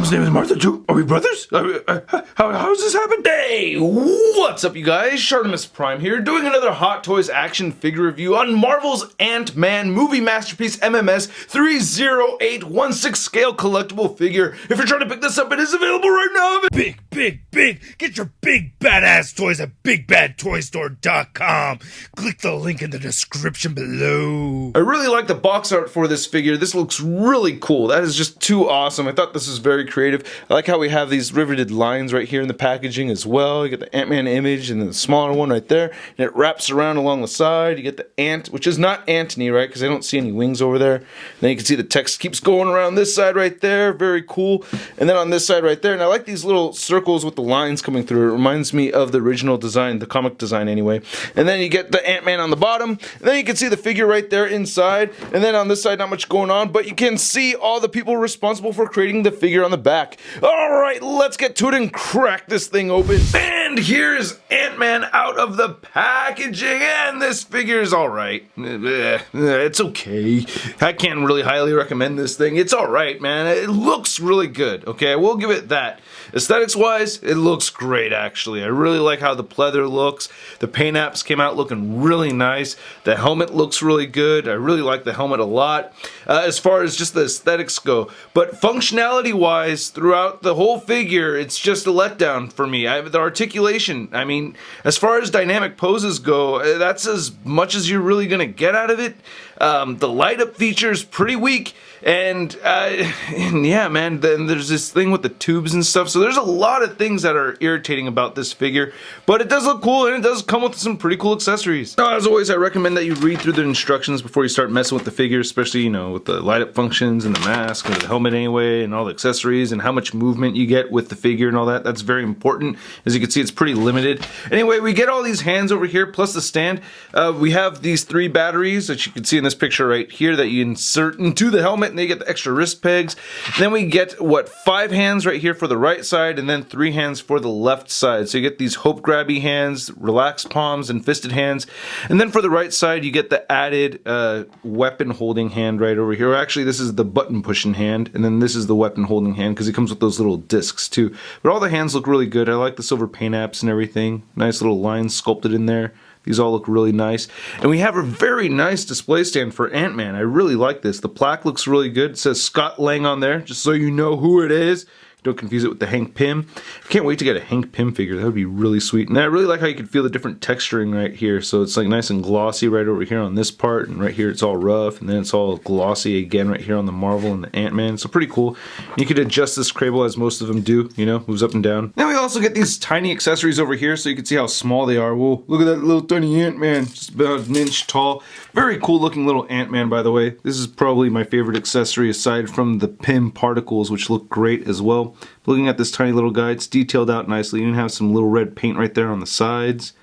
mom's name is Martha too? Are we brothers? How's this happened? Hey, what's up you guys? ShartimusPrime here, doing another Hot Toys action figure review on Marvel's Ant-Man movie masterpiece MMS 30816 scale collectible figure. If you're trying to pick this up, it is available right now. Big. Get your big badass toys at BigBadToyStore.com. Click the link in the description below. I really like the box art for this figure. This looks really cool. That is just too awesome. I thought this was very creative. I like how we have these riveted lines right here in the packaging as well. You get the Ant-Man image and then the smaller one right there. And it wraps around along the side. You get the ant, which is not Antony, right? Because I don't see any wings over there. And then you can see the text keeps going around this side right there. Very cool. And then on this side right there. And I like these little circles with the lines coming through. It reminds me of the original design, the comic design anyway. And then you get the Ant-Man on the bottom. And then you can see the figure right there inside. And then on this side, not much going on. But you can see all the people responsible for creating the figure on the back. Alright, let's get to it and crack this thing open. And here's Ant-Man out of the packaging. And this figure is alright. It's okay. I can't really highly recommend this thing. It's alright, man. It looks really good. Okay, I will give it that. Aesthetics wise, it looks great actually. I really like how the pleather looks. The paint apps came out looking really nice. The helmet looks really good. I really like the helmet a lot. As far as just the aesthetics go. But functionality wise, throughout the whole figure, it's just a letdown for me. The articulation, I mean, as far as dynamic poses go, that's as much as you're really going to get out of it. The light up feature is pretty weak. And yeah, man, then there's this thing with the tubes and stuff. So there's a lot of things that are irritating about this figure. But it does look cool, and it does come with some pretty cool accessories. As always, I recommend that you read through the instructions before you start messing with the figure, especially, you know, with the light up functions and the mask, or the helmet anyway, and all the accessories, and how much movement you get with the figure and all that. That's very important. As you can see, it's pretty limited. Anyway, we get all these hands over here, plus the stand. We have these 3 batteries that you can see in this picture right here that you insert into the helmet, and they get the extra wrist pegs. And then we get, what, 5 hands right here for the right side, and then 3 hands for the left side. So you get these hope grabby hands, relaxed palms, and fisted hands. And then for the right side, you get the added weapon holding hand right over here. Actually, this is the button pushing hand, and then this is the weapon holding hand, because it comes with those little discs too. But all the hands look really good. I like the silver paint apps and everything. Nice little lines sculpted in there. These all look really nice. And we have a very nice display stand for Ant-Man. I really like this. The plaque looks really good. It says Scott Lang on there, just so you know who it is. Don't confuse it with the Hank Pym. I can't wait to get a Hank Pym figure. That would be really sweet. And I really like how you can feel the different texturing right here. So it's like nice and glossy right over here on this part. And right here it's all rough. And then it's all glossy again right here on the Marvel and the Ant-Man. So pretty cool. You could adjust this crable as most of them do. You know, moves up and down. Then we also get these tiny accessories over here. So you can see how small they are. Whoa, look at that little tiny Ant-Man. Just about an inch tall. Very cool looking little Ant-Man, by the way. This is probably my favorite accessory aside from the Pym Particles, which look great as well. Looking at this tiny little guy, it's detailed out nicely. You even have some little red paint right there on the sides.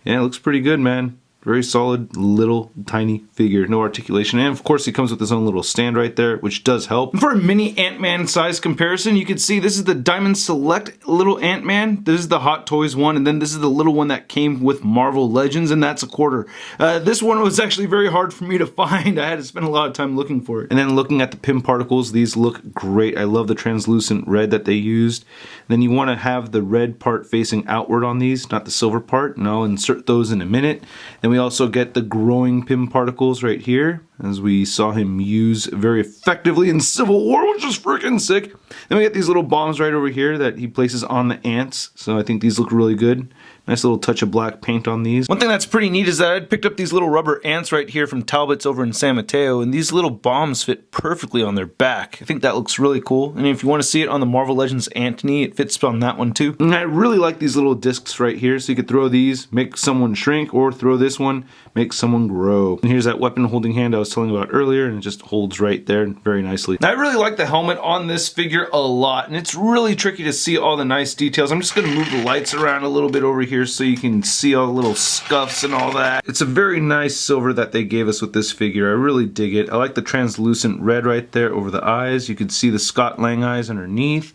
Yeah, it looks pretty good, man. Very solid, little, tiny figure. No articulation. And of course, he comes with his own little stand right there, which does help. And for a mini Ant-Man size comparison, you can see this is the Diamond Select little Ant-Man. This is the Hot Toys one, and then this is the little one that came with Marvel Legends, and that's $1. This one was actually very hard for me to find. I had to spend a lot of time looking for it. And then looking at the Pym Particles, these look great. I love the translucent red that they used. And then you want to have the red part facing outward on these, not the silver part. And I'll insert those in a minute. And we also get the growing Pym Particles right here, as we saw him use very effectively in Civil War, which is freaking sick. Then we get these little bombs right over here that he places on the ants, so I think these look really good. Nice little touch of black paint on these. One thing that's pretty neat is that I picked up these little rubber ants right here from Talbot's over in San Mateo, and these little bombs fit perfectly on their back. I think that looks really cool. And if you want to see it on the Marvel Legends Antony, it fits on that one too. And I really like these little discs right here, so you could throw these, make someone shrink, or throw this one, make someone grow. And here's that weapon holding hand I was telling you about earlier, and it just holds right there very nicely. Now, I really like the helmet on this figure a lot, and it's really tricky to see all the nice details. I'm just going to move the lights around a little bit over here so you can see all the little scuffs and all that. It's a very nice silver that they gave us with this figure. I really dig it. I like the translucent red right there over the eyes. You can see the Scott Lang eyes underneath.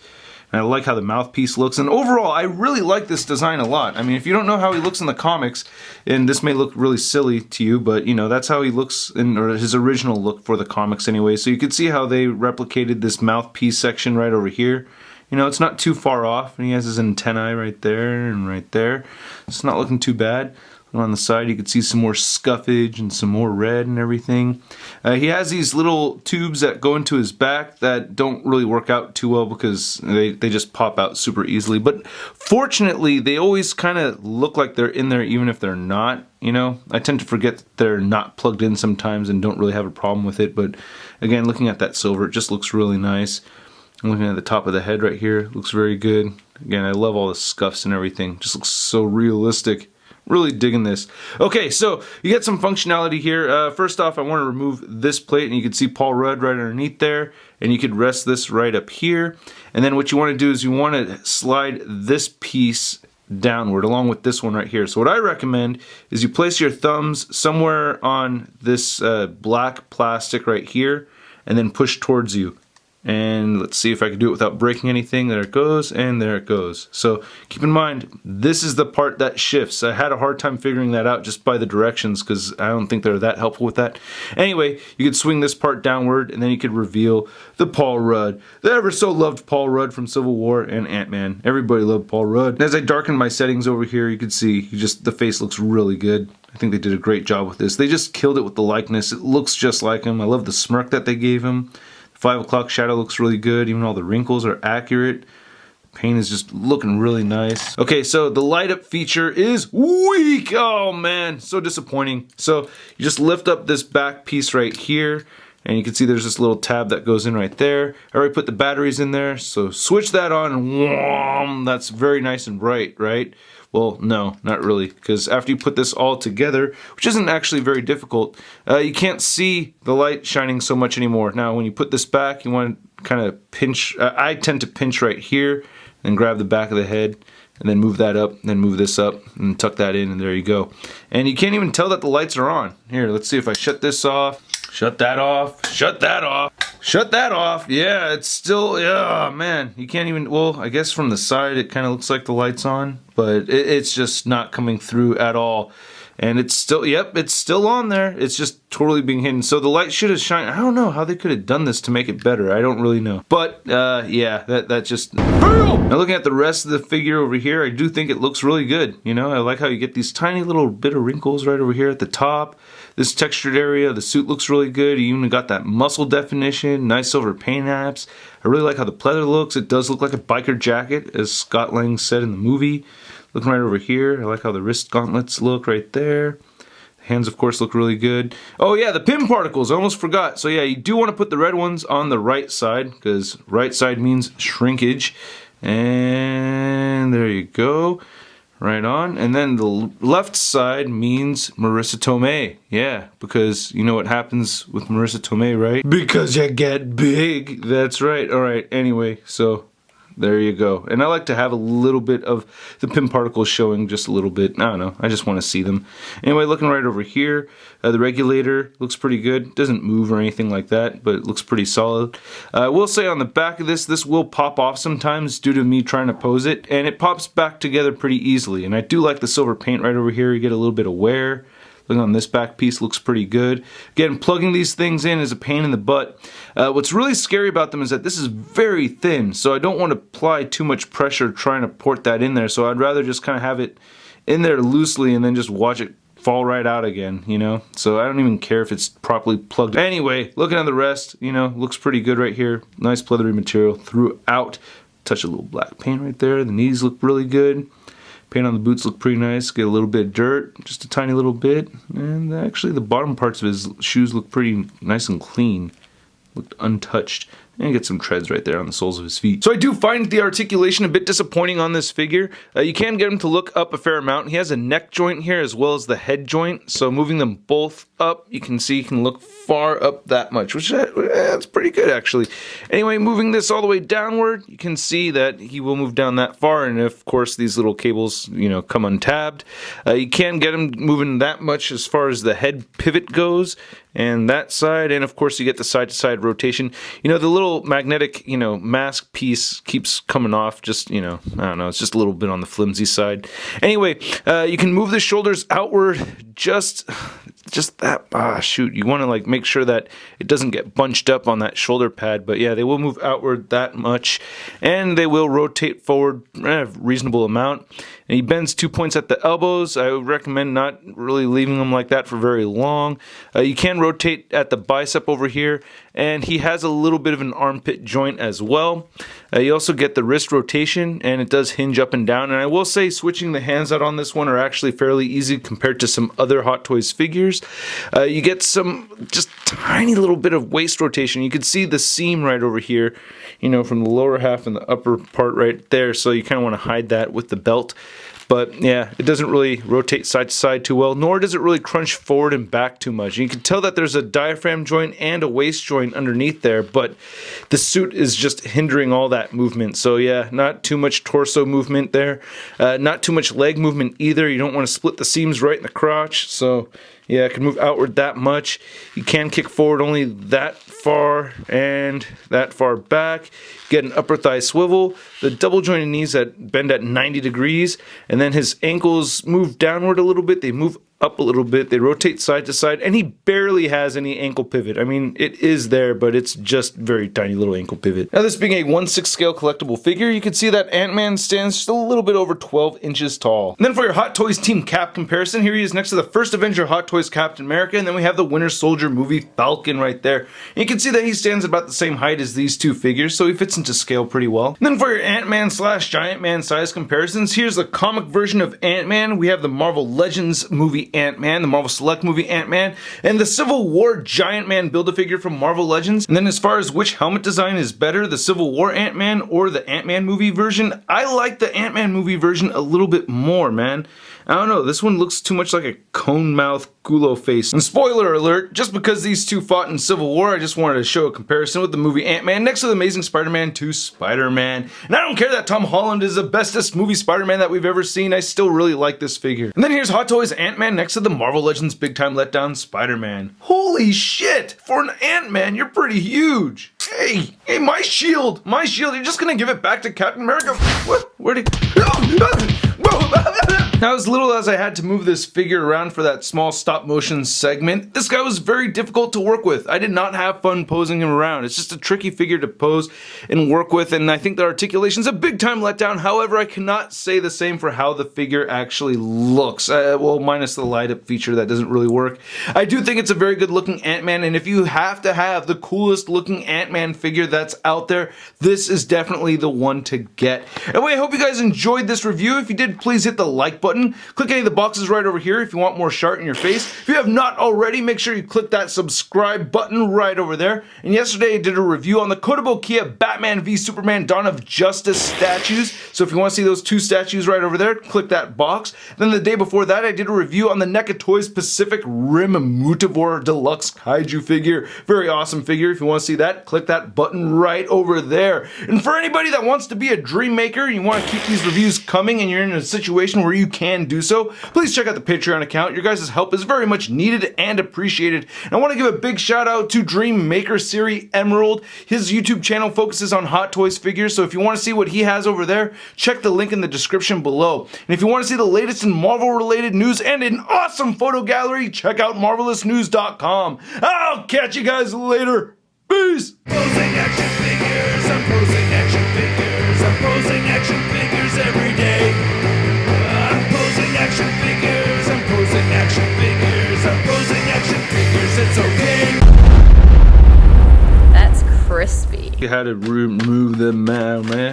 And I like how the mouthpiece looks. And overall, I really like this design a lot. I mean, if you don't know how he looks in the comics, and this may look really silly to you, but, you know, that's how he looks, or his original look for the comics anyway. So you can see how they replicated this mouthpiece section right over here. You know, it's not too far off, and he has his antennae right there and right there. It's not looking too bad. On the side you can see some more scuffage and some more red and everything. He has these little tubes that go into his back that don't really work out too well because they just pop out super easily. But fortunately, they always kind of look like they're in there even if they're not. You know, I tend to forget that they're not plugged in sometimes and don't really have a problem with it. But again, looking at that silver, it just looks really nice. I'm looking at the top of the head right here. It looks very good. Again, I love all the scuffs and everything. Just looks so realistic. Really digging this. Okay, so you get some functionality here. First off, I want to remove this plate, and you can see Paul Rudd right underneath there, and you could rest this right up here. And then what you want to do is you want to slide this piece downward along with this one right here. So what I recommend is you place your thumbs somewhere on this black plastic right here, and then push towards you. And let's see if I can do it without breaking anything. There it goes, and there it goes. So keep in mind, this is the part that shifts. I had a hard time figuring that out just by the directions because I don't think they're that helpful with that. Anyway, you could swing this part downward, and then you could reveal the Paul Rudd. The ever so loved Paul Rudd from Civil War and Ant-Man. Everybody loved Paul Rudd. And as I darken my settings over here, you can see the face looks really good. I think they did a great job with this. They just killed it with the likeness. It looks just like him. I love the smirk that they gave him. 5 o'clock shadow looks really good. Even all the wrinkles are accurate. Paint is just looking really nice. Okay, so the light up feature is weak. Oh man, so disappointing. So you just lift up this back piece right here, and you can see there's this little tab that goes in right there. I already put the batteries in there, so switch that on, and whoom, that's very nice and bright, right? Well, no, not really, because after you put this all together, which isn't actually very difficult, you can't see the light shining so much anymore. Now, when you put this back, you want to kind of pinch. I tend to pinch right here, and grab the back of the head, and then move that up, and then move this up, and tuck that in, and there you go. And you can't even tell that the lights are on. Here, let's see if I shut this off. Shut that off. Shut that off. Shut that off. Yeah, it's still, yeah, man. You can't even, well, I guess from the side it kind of looks like the light's on, but it's just not coming through at all. And it's still, yep, it's still on there. It's just totally being hidden. So the light should have shined. I don't know how they could have done this to make it better. I don't really know. But, yeah, that just failed. Now looking at the rest of the figure over here, I do think it looks really good. You know, I like how you get these tiny little bit of wrinkles right over here at the top. This textured area, the suit looks really good. You even got that muscle definition, nice silver paint apps. I really like how the pleather looks. It does look like a biker jacket, as Scott Lang said in the movie. Looking right over here, I like how the wrist gauntlets look right there. The hands, of course, look really good. Oh yeah, the Pym Particles, I almost forgot. So yeah, you do want to put the red ones on the right side, because right side means shrinkage. And there you go. Right on. And then the left side means Marissa Tomei. Yeah, because you know what happens with Marissa Tomei, right? Because you get big. That's right. Alright, anyway, so there you go. And I like to have a little bit of the Pym Particles showing, just a little bit. I don't know. I just want to see them. Anyway, looking right over here, the regulator looks pretty good. Doesn't move or anything like that, but it looks pretty solid. I will say on the back of this will pop off sometimes due to me trying to pose it, and it pops back together pretty easily. And I do like the silver paint right over here. You get a little bit of wear. Looking on this back piece, looks pretty good. Again, plugging these things in is a pain in the butt. What's really scary about them is that this is very thin, so I don't want to apply too much pressure trying to port that in there. So I'd rather just kind of have it in there loosely and then just watch it fall right out again, you know? So I don't even care if it's properly plugged. Anyway, looking at the rest, you know, looks pretty good right here. Nice pleathery material throughout. Touch a little black paint right there. The knees look really good. Paint on the boots look pretty nice. Get a little bit of dirt, just a tiny little bit. And actually the bottom parts of his shoes look pretty nice and clean. Looked untouched. And get some treads right there on the soles of his feet. So I do find the articulation a bit disappointing on this figure. You can get him to look up a fair amount. He has a neck joint here as well as the head joint. So moving them both up, you can see he can look far up that much, which that's pretty good actually. Anyway, moving this all the way downward, you can see that he will move down that far, and of course these little cables, you know, come untabbed. You can get him moving that much as far as the head pivot goes, and that side, and of course you get the side-to-side rotation. You know, the little magnetic, you know, mask piece keeps coming off, just, you know, I don't know, it's just a little bit on the flimsy side. Anyway, you can move the shoulders outward just just that, shoot, you want to like make sure that it doesn't get bunched up on that shoulder pad. But yeah, they will move outward that much, and they will rotate forward a reasonable amount. And he bends 2 points at the elbows. I would recommend not really leaving them like that for very long. You can rotate at the bicep over here, and he has a little bit of an armpit joint as well. You also get the wrist rotation, and it does hinge up and down. And I will say switching the hands out on this one are actually fairly easy compared to some other Hot Toys figures. You get some just tiny little bit of waist rotation. You can see the seam right over here, you know, from the lower half and the upper part right there. So you kind of want to hide that with the belt. But yeah, it doesn't really rotate side to side too well, nor does it really crunch forward and back too much. And you can tell that there's a diaphragm joint and a waist joint underneath there, but the suit is just hindering all that movement. So yeah, not too much torso movement there, not too much leg movement either. You don't want to split the seams right in the crotch. So yeah, it can move outward that much. You can kick forward only that far and that far back. Get an upper thigh swivel, the double jointed knees that bend at 90 degrees, and then his ankles move downward a little bit. They move up a little bit. They rotate side to side, and he barely has any ankle pivot. I mean, it is there, but it's just very tiny little ankle pivot. Now, this being a 1/6 scale collectible figure, you can see that Ant-Man stands just a little bit over 12 inches tall. And then for your Hot Toys team cap comparison, here he is next to the first Avenger Hot Toys Captain America, and then we have the Winter Soldier movie Falcon right there. And you can see that he stands about the same height as these two figures, so he fits into scale pretty well. And then for your Ant-Man / Giant Man size comparisons, here's the comic version of Ant-Man. We have the Marvel Legends movie Ant-Man, the Marvel Select movie Ant-Man, and the Civil War Giant Man Build-A-Figure from Marvel Legends. And then as far as which helmet design is better, the Civil War Ant-Man or the Ant-Man movie version, I like the Ant-Man movie version a little bit more, man. I don't know, this one looks too much like a cone mouth gulo face. And spoiler alert, just because these two fought in Civil War, I just wanted to show a comparison with the movie Ant-Man next to the Amazing Spider-Man 2 Spider-Man. And I don't care that Tom Holland is the bestest movie Spider-Man that we've ever seen, I still really like this figure. And then here's Hot Toys Ant-Man next to the Marvel Legends Big Time Letdown Spider-Man. Holy shit! For an Ant-Man, you're pretty huge! Hey, my shield! You're just gonna give it back to Captain America? What? Where'd he... Now, as little as I had to move this figure around for that small stop motion segment, this guy was very difficult to work with. I did not have fun posing him around. It's just a tricky figure to pose and work with, and I think the articulation's a big time letdown. However, I cannot say the same for how the figure actually looks. Well, minus the light up feature that doesn't really work. I do think it's a very good looking Ant-Man, and if you have to have the coolest looking Ant-Man figure that's out there, this is definitely the one to get. Anyway, I hope you guys enjoyed this review. If you did, please hit the like button. Click any of the boxes right over here if you want more Shart in your face. If you have not already, make sure you click that subscribe button right over there. And yesterday I did a review on the Kotobu Kiya Batman v Superman Dawn of Justice statues. So if you want to see those two statues right over there, click that box. Then the day before that I did a review on the NECA Toys Pacific Rim Mutivore Deluxe Kaiju figure. Very awesome figure. If you want to see that, click that button right over there. And for anybody that wants to be a dream maker and you want to keep these reviews coming and you're in a situation where you can do so, please check out the Patreon account. Your guys' help is very much needed and appreciated. And I want to give a big shout out to Dream Maker Siri Emerald. His YouTube channel focuses on Hot Toys figures, so if you want to see what he has over there, check the link in the description below. And if you want to see the latest in Marvel related news and an awesome photo gallery, check out marvelousnews.com. I'll catch you guys later. Peace! Posing action figures, I'm posing action figures, I'm posing action figures every day. I'm posing action figures, I'm posing action figures, I'm posing action figures, it's okay. That's crispy. You had to remove the man.